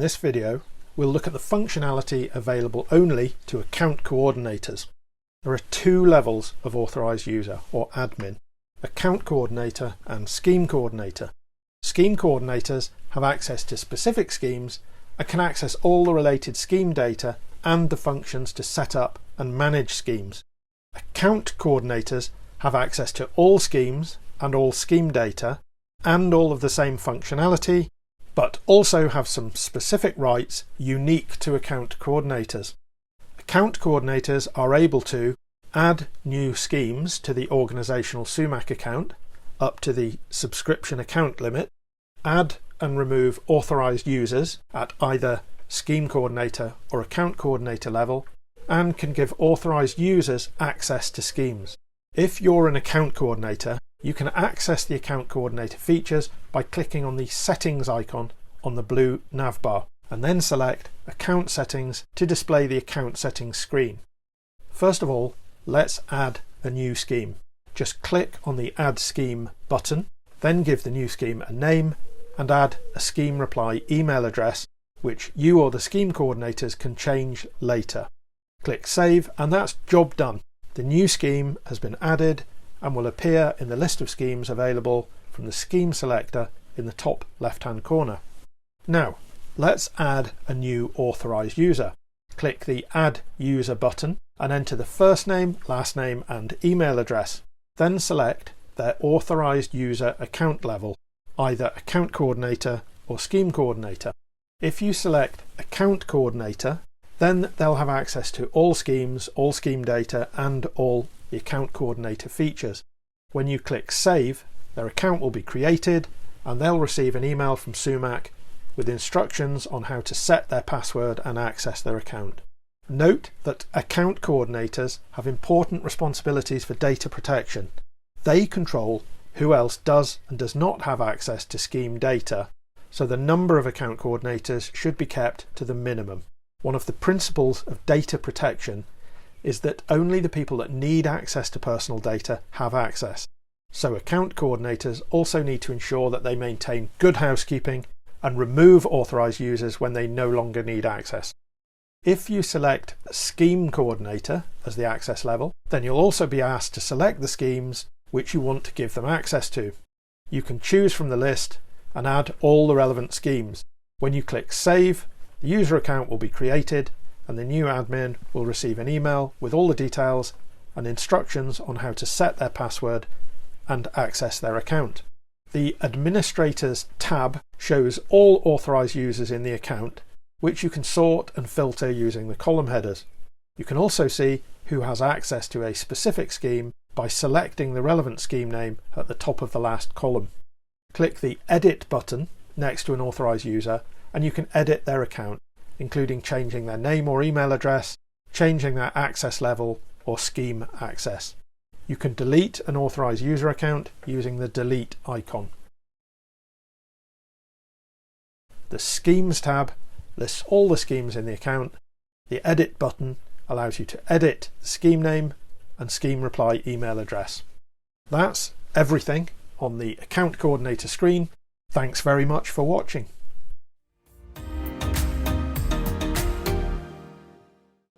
this video, we'll look at the functionality available only to account coordinators. There are two levels of authorized user, or admin: account coordinator and scheme coordinator. Scheme coordinators have access to specific schemes and can access all the related scheme data and the functions to set up and manage schemes. Account coordinators have access to all schemes and all scheme data and all of the same functionality, but also have some specific rights unique to account coordinators. Account coordinators are able to add new schemes to the organizational Sumac account up to the subscription account limit, add and remove authorized users at either scheme coordinator or account coordinator level, and can give authorized users access to schemes. If you're an account coordinator, you can access the account coordinator features by clicking on the settings icon on the blue navbar and then select account settings to display the account settings screen. First of all, let's add a new scheme. Just click on the Add Scheme button, then give the new scheme a name and add a scheme reply email address which you or the scheme coordinators can change later. Click Save and that's job done. The new scheme has been added and will appear in the list of schemes available from the scheme selector in the top left-hand corner. Now, let's add a new authorized user. Click the Add User button and enter the first name, last name and email address. Then select their authorized user account level, either account coordinator or scheme coordinator. If you select account coordinator, then they'll have access to all schemes, all scheme data and all the account coordinator features. When you click Save, their account will be created and they'll receive an email from Sumac with instructions on how to set their password and access their account. Note that account coordinators have important responsibilities for data protection. They control who else does and does not have access to scheme data, so the number of account coordinators should be kept to the minimum. One of the principles of data protection is that only the people that need access to personal data have access. So account coordinators also need to ensure that they maintain good housekeeping and remove authorized users when they no longer need access. If you select Scheme Coordinator as the access level, then you'll also be asked to select the schemes which you want to give them access to. You can choose from the list and add all the relevant schemes. When you click Save, the user account will be created and the new admin will receive an email with all the details and instructions on how to set their password and access their account. The Administrators tab shows all authorized users in the account, which you can sort and filter using the column headers. You can also see who has access to a specific scheme by selecting the relevant scheme name at the top of the last column. Click the Edit button next to an authorized user and you can edit their account, including changing their name or email address, changing their access level or scheme access. You can delete an authorized user account using the Delete icon. The Schemes tab lists all the schemes in the account. The Edit button allows you to edit the scheme name and scheme reply email address. That's everything on the account coordinator screen. Thanks very much for watching.